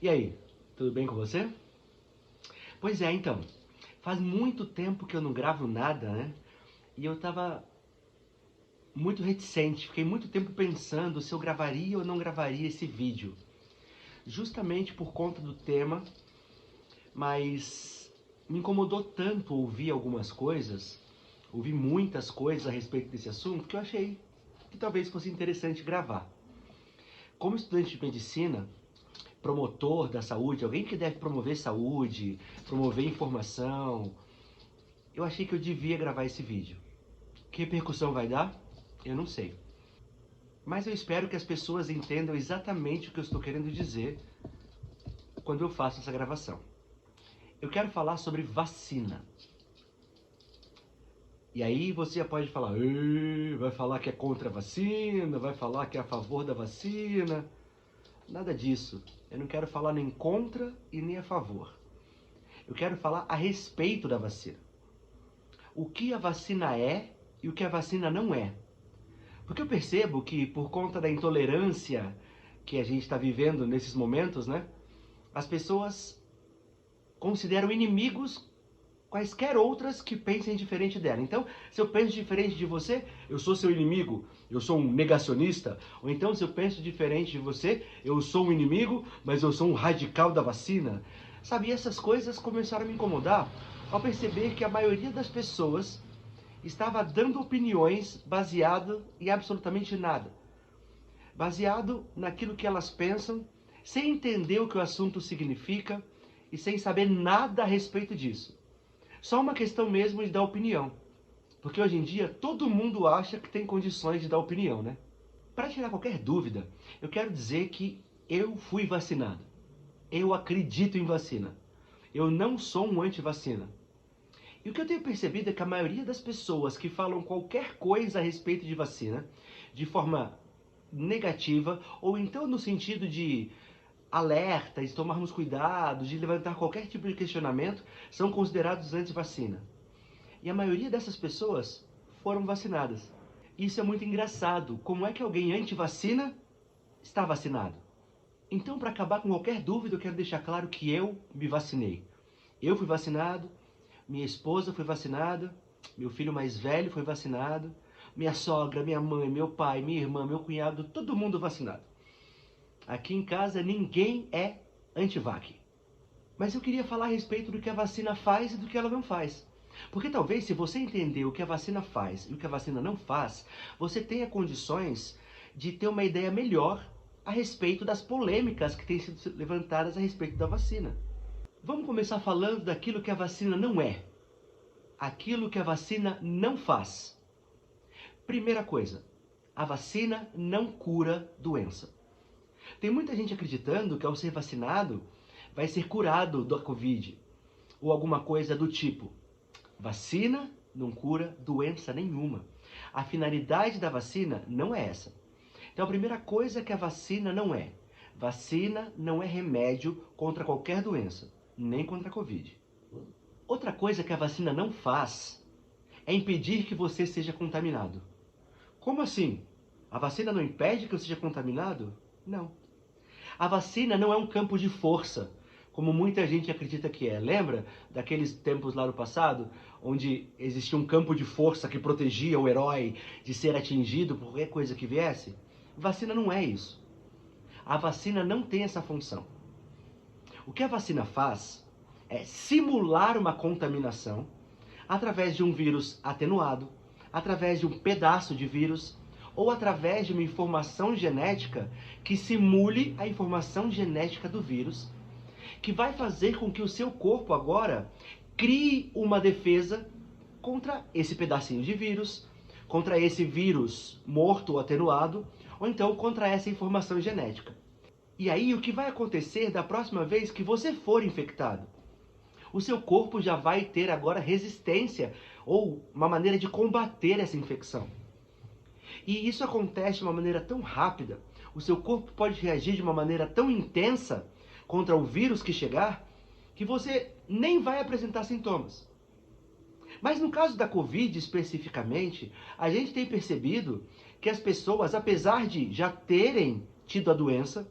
E aí, tudo bem com você? Pois é, então, faz muito tempo que eu não gravo nada, né? E eu tava muito reticente, fiquei muito tempo pensando se eu gravaria ou não gravaria esse vídeo. Justamente por conta do tema, mas me incomodou tanto ouvir algumas coisas, ouvir muitas coisas a respeito desse assunto, que eu achei que talvez fosse interessante gravar. Como estudante de medicina, promotor da saúde, alguém que deve promover saúde, promover informação, eu achei que eu devia gravar esse vídeo. Que repercussão vai dar? Eu não sei. Mas eu espero que as pessoas entendam exatamente o que eu estou querendo dizer quando eu faço essa gravação. Eu quero falar sobre vacina. E aí você já pode falar, vai falar que é contra a vacina, vai falar que é a favor da vacina. Nada disso. Eu não quero falar nem contra e nem a favor. Eu quero falar a respeito da vacina. O que a vacina é e o que a vacina não é. Porque eu percebo que por conta da intolerância que a gente está vivendo nesses momentos, né? As pessoas consideram inimigos quaisquer outras que pensem diferente dela. Então, se eu penso diferente de você, eu sou seu inimigo, eu sou um negacionista. Ou então, se eu penso diferente de você, eu sou um inimigo, mas eu sou um radical da vacina. Sabe, essas coisas começaram a me incomodar ao perceber que a maioria das pessoas estava dando opiniões baseado em absolutamente nada. Baseado naquilo que elas pensam, sem entender o que o assunto significa e sem saber nada a respeito disso. Só uma questão mesmo de dar opinião. Porque hoje em dia todo mundo acha que tem condições de dar opinião, né? Para tirar qualquer dúvida, eu quero dizer que eu fui vacinado. Eu acredito em vacina. Eu não sou um anti-vacina. E o que eu tenho percebido é que a maioria das pessoas que falam qualquer coisa a respeito de vacina, de forma negativa, ou então no sentido de alerta, de tomarmos cuidado, de levantar qualquer tipo de questionamento, são considerados anti-vacina. E a maioria dessas pessoas foram vacinadas. Isso é muito engraçado. Como é que alguém anti-vacina está vacinado? Então, para acabar com qualquer dúvida, eu quero deixar claro que eu me vacinei. Eu fui vacinado, minha esposa foi vacinada, meu filho mais velho foi vacinado, minha sogra, minha mãe, meu pai, minha irmã, meu cunhado, todo mundo vacinado. Aqui em casa ninguém é anti-vac. Mas eu queria falar a respeito do que a vacina faz e do que ela não faz. Porque talvez se você entender o que a vacina faz e o que a vacina não faz, você tenha condições de ter uma ideia melhor a respeito das polêmicas que têm sido levantadas a respeito da vacina. Vamos começar falando daquilo que a vacina não é. Aquilo que a vacina não faz. Primeira coisa, a vacina não cura doença. Tem muita gente acreditando que ao ser vacinado vai ser curado da Covid ou alguma coisa do tipo. Vacina não cura doença nenhuma. A finalidade da vacina não é essa. Então a primeira coisa que a vacina não é. Vacina não é remédio contra qualquer doença, nem contra a Covid. Outra coisa que a vacina não faz é impedir que você seja contaminado. Como assim? A vacina não impede que eu seja contaminado? Não. A vacina não é um campo de força, como muita gente acredita que é. Lembra daqueles tempos lá no passado, onde existia um campo de força que protegia o herói de ser atingido por qualquer coisa que viesse? Vacina não é isso. A vacina não tem essa função. O que a vacina faz é simular uma contaminação através de um vírus atenuado, através de um pedaço de vírus, ou através de uma informação genética que simule a informação genética do vírus, que vai fazer com que o seu corpo agora crie uma defesa contra esse pedacinho de vírus, contra esse vírus morto ou atenuado, ou então contra essa informação genética. E aí o que vai acontecer da próxima vez que você for infectado? O seu corpo já vai ter agora resistência ou uma maneira de combater essa infecção. E isso acontece de uma maneira tão rápida, o seu corpo pode reagir de uma maneira tão intensa contra o vírus que chegar, que você nem vai apresentar sintomas. Mas no caso da Covid especificamente, a gente tem percebido que as pessoas, apesar de já terem tido a doença,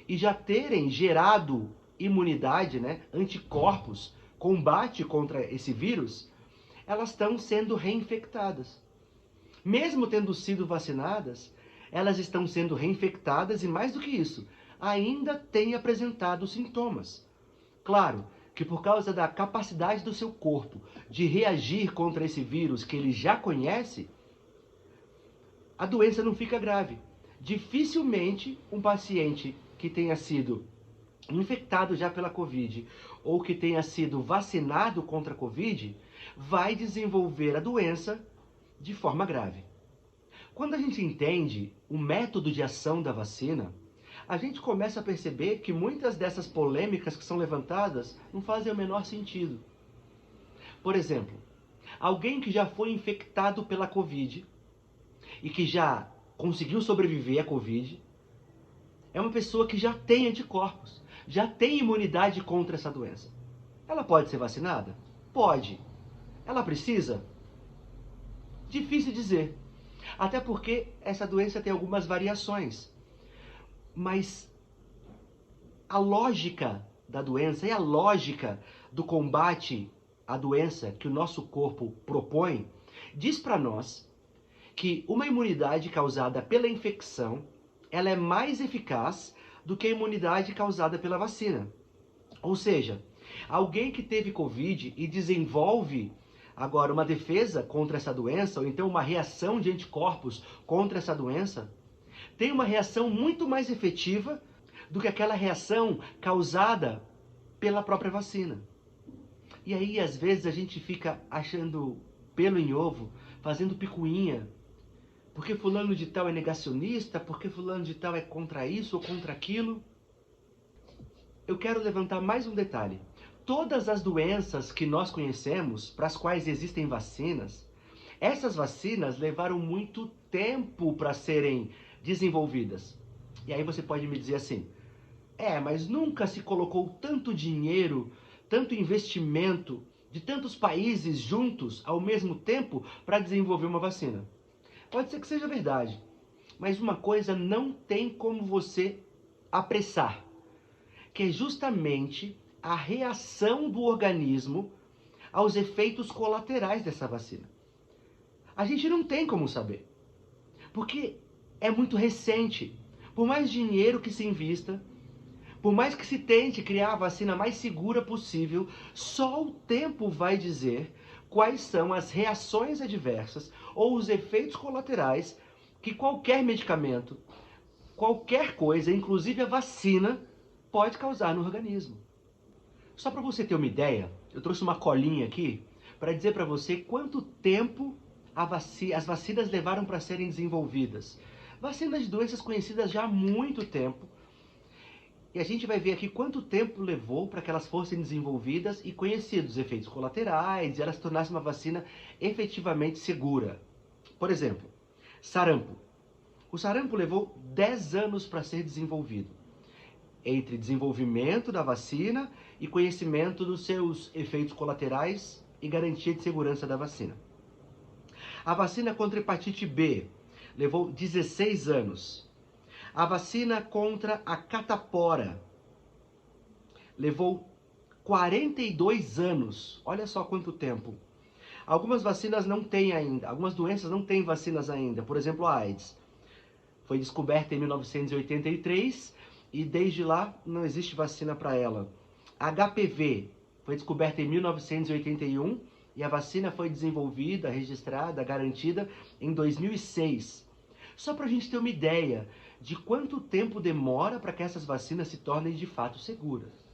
e já terem gerado imunidade, né, anticorpos, combate contra esse vírus, elas estão sendo reinfectadas. Mesmo tendo sido vacinadas, elas estão sendo reinfectadas e, mais do que isso, ainda têm apresentado sintomas. Claro que por causa da capacidade do seu corpo de reagir contra esse vírus que ele já conhece, a doença não fica grave. Dificilmente um paciente que tenha sido infectado já pela Covid ou que tenha sido vacinado contra a Covid vai desenvolver a doença de forma grave. Quando a gente entende o método de ação da vacina, a gente começa a perceber que muitas dessas polêmicas que são levantadas não fazem o menor sentido. Por exemplo, alguém que já foi infectado pela Covid e que já conseguiu sobreviver à Covid, é uma pessoa que já tem anticorpos, já tem imunidade contra essa doença. Ela pode ser vacinada? Pode. Ela precisa? Difícil dizer. Até porque essa doença tem algumas variações. Mas a lógica da doença e a lógica do combate à doença que o nosso corpo propõe diz para nós que uma imunidade causada pela infecção, ela é mais eficaz do que a imunidade causada pela vacina. Ou seja, alguém que teve Covid e desenvolve agora uma defesa contra essa doença, ou então uma reação de anticorpos contra essa doença, tem uma reação muito mais efetiva do que aquela reação causada pela própria vacina. E aí, às vezes, a gente fica achando pelo em ovo, fazendo picuinha, porque fulano de tal é negacionista, porque fulano de tal é contra isso ou contra aquilo. Eu quero levantar mais um detalhe. Todas as doenças que nós conhecemos, para as quais existem vacinas, essas vacinas levaram muito tempo para serem desenvolvidas. E aí você pode me dizer assim, mas nunca se colocou tanto dinheiro, tanto investimento de tantos países juntos ao mesmo tempo para desenvolver uma vacina. Pode ser que seja verdade, mas uma coisa não tem como você apressar, que é justamente a reação do organismo aos efeitos colaterais dessa vacina. A gente não tem como saber, porque é muito recente. Por mais dinheiro que se invista, por mais que se tente criar a vacina mais segura possível, só o tempo vai dizer quais são as reações adversas ou os efeitos colaterais que qualquer medicamento, qualquer coisa, inclusive a vacina, pode causar no organismo. Só para você ter uma ideia, eu trouxe uma colinha aqui para dizer para você quanto tempo as vacinas levaram para serem desenvolvidas. Vacinas de doenças conhecidas já há muito tempo. E a gente vai ver aqui quanto tempo levou para que elas fossem desenvolvidas e conhecidos os efeitos colaterais e elas se tornassem uma vacina efetivamente segura. Por exemplo, sarampo. O sarampo levou 10 anos para ser desenvolvido, entre desenvolvimento da vacina e conhecimento dos seus efeitos colaterais e garantia de segurança da vacina. A vacina contra hepatite B levou 16 anos. A vacina contra a catapora levou 42 anos. Olha só quanto tempo. Algumas vacinas não têm ainda, algumas doenças não têm vacinas ainda. Por exemplo, a AIDS. Foi descoberta em 1983 e desde lá não existe vacina para ela. A HPV foi descoberta em 1981 e a vacina foi desenvolvida, registrada, garantida em 2006. Só para a gente ter uma ideia de quanto tempo demora para que essas vacinas se tornem de fato seguras.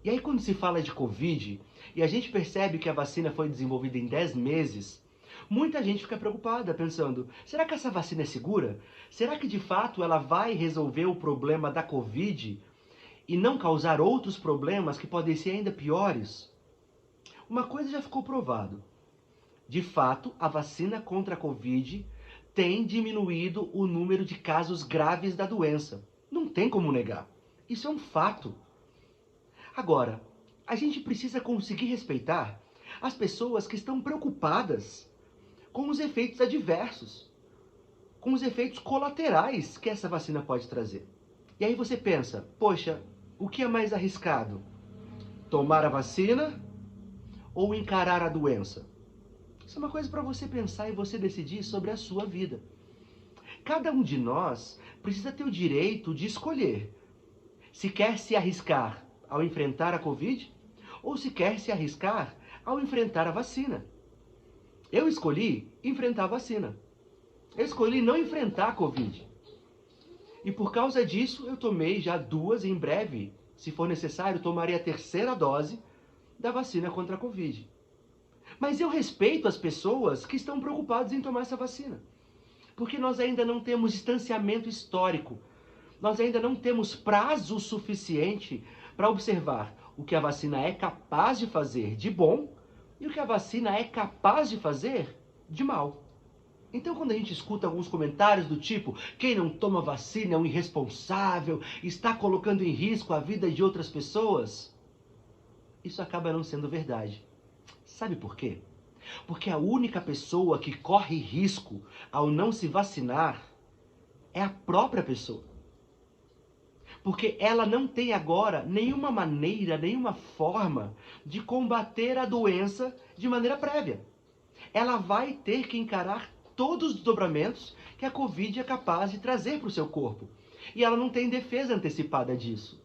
E aí quando se fala de Covid e a gente percebe que a vacina foi desenvolvida em 10 meses, muita gente fica preocupada, pensando, será que essa vacina é segura? Será que de fato ela vai resolver o problema da Covid e não causar outros problemas que podem ser ainda piores? Uma coisa já ficou provado. De fato, a vacina contra a Covid tem diminuído o número de casos graves da doença. Não tem como negar. Isso é um fato. Agora, a gente precisa conseguir respeitar as pessoas que estão preocupadas com os efeitos adversos, com os efeitos colaterais que essa vacina pode trazer. E aí você pensa, poxa, o que é mais arriscado? Tomar a vacina ou encarar a doença? Isso é uma coisa para você pensar e você decidir sobre a sua vida. Cada um de nós precisa ter o direito de escolher se quer se arriscar ao enfrentar a Covid ou se quer se arriscar ao enfrentar a vacina. Eu escolhi enfrentar a vacina. Eu escolhi não enfrentar a Covid. E por causa disso, eu tomei já 2, em breve, se for necessário, tomarei a 3ª dose da vacina contra a Covid. Mas eu respeito as pessoas que estão preocupadas em tomar essa vacina. Porque nós ainda não temos distanciamento histórico. Nós ainda não temos prazo suficiente para observar o que a vacina é capaz de fazer de bom e o que a vacina é capaz de fazer de mal. Então, quando a gente escuta alguns comentários do tipo, quem não toma vacina é um irresponsável, está colocando em risco a vida de outras pessoas, isso acaba não sendo verdade. Sabe por quê? Porque a única pessoa que corre risco ao não se vacinar é a própria pessoa. Porque ela não tem agora nenhuma maneira, nenhuma forma de combater a doença de maneira prévia. Ela vai ter que encarar todos os desdobramentos que a Covid é capaz de trazer para o seu corpo. E ela não tem defesa antecipada disso.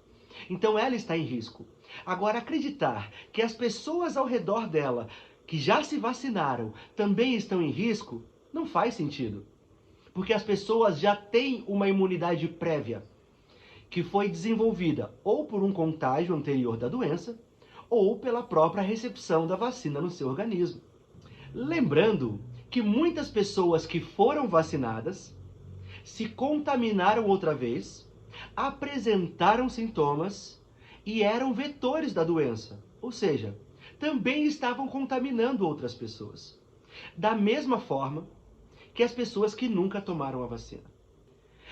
Então ela está em risco. Agora, acreditar que as pessoas ao redor dela, que já se vacinaram, também estão em risco, não faz sentido. Porque as pessoas já têm uma imunidade prévia, que foi desenvolvida ou por um contágio anterior da doença, ou pela própria recepção da vacina no seu organismo. Lembrando que muitas pessoas que foram vacinadas se contaminaram outra vez, apresentaram sintomas e eram vetores da doença, ou seja, também estavam contaminando outras pessoas. Da mesma forma que as pessoas que nunca tomaram a vacina.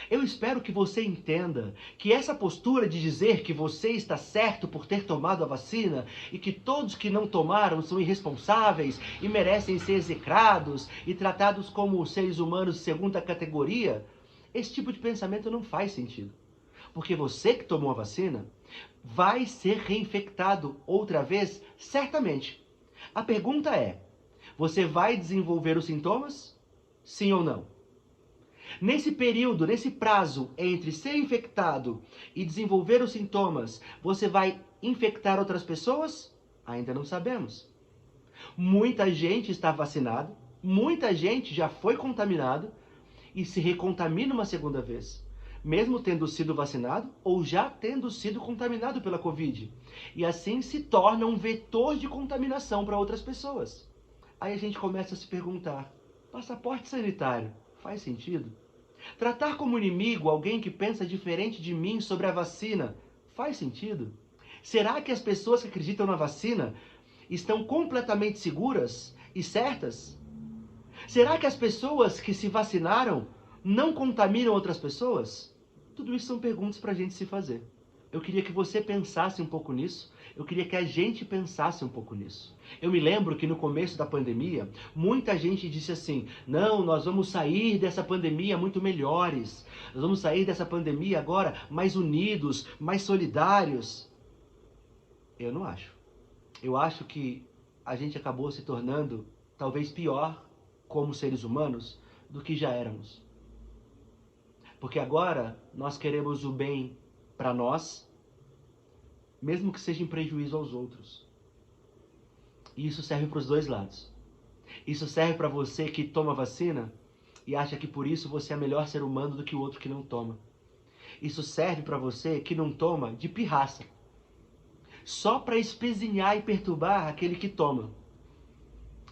Eu espero que você entenda que essa postura de dizer que você está certo por ter tomado a vacina e que todos que não tomaram são irresponsáveis e merecem ser execrados e tratados como seres humanos de segunda categoria, esse tipo de pensamento não faz sentido. Porque você que tomou a vacina vai ser reinfectado outra vez, certamente. A pergunta é, você vai desenvolver os sintomas? Sim ou não? Nesse período, nesse prazo entre ser infectado e desenvolver os sintomas, você vai infectar outras pessoas? Ainda não sabemos. Muita gente está vacinada, muita gente já foi contaminada e se recontamina uma segunda vez, mesmo tendo sido vacinado ou já tendo sido contaminado pela Covid. E assim se torna um vetor de contaminação para outras pessoas. Aí a gente começa a se perguntar, passaporte sanitário faz sentido? Tratar como inimigo alguém que pensa diferente de mim sobre a vacina faz sentido? Será que as pessoas que acreditam na vacina estão completamente seguras e certas? Será que as pessoas que se vacinaram não contaminam outras pessoas? Tudo isso são perguntas para a gente se fazer. Eu queria que você pensasse um pouco nisso. Eu queria que a gente pensasse um pouco nisso. Eu me lembro que no começo da pandemia, muita gente disse assim, não, nós vamos sair dessa pandemia muito melhores. Nós vamos sair dessa pandemia agora mais unidos, mais solidários. Eu não acho. Eu acho que a gente acabou se tornando talvez pior como seres humanos do que já éramos. Porque agora nós queremos o bem para nós, mesmo que seja em prejuízo aos outros. E isso serve para os dois lados. Isso serve para você que toma vacina e acha que por isso você é melhor ser humano do que o outro que não toma. Isso serve para você que não toma de pirraça, só para espezinhar e perturbar aquele que toma.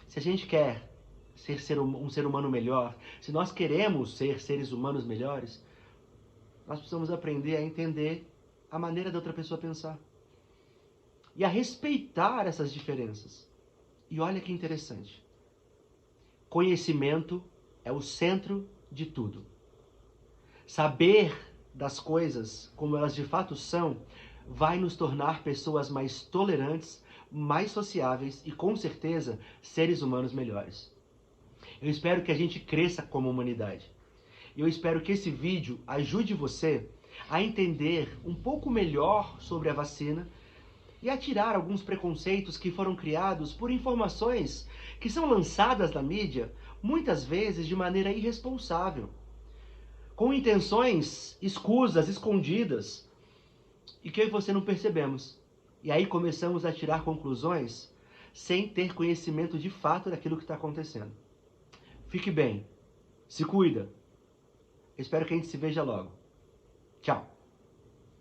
Se a gente quer ser um ser humano melhor, se nós queremos ser seres humanos melhores, nós precisamos aprender a entender a maneira da outra pessoa pensar e a respeitar essas diferenças. E olha que interessante. Conhecimento é o centro de tudo. Saber das coisas como elas de fato são vai nos tornar pessoas mais tolerantes, mais sociáveis e, com certeza, seres humanos melhores. Eu espero que a gente cresça como humanidade. Eu espero que esse vídeo ajude você a entender um pouco melhor sobre a vacina e a tirar alguns preconceitos que foram criados por informações que são lançadas na mídia, muitas vezes de maneira irresponsável, com intenções escusas, escondidas, e que eu e você não percebemos. E aí começamos a tirar conclusões sem ter conhecimento de fato daquilo que está acontecendo. Fique bem, se cuida. Espero que a gente se veja logo. Tchau.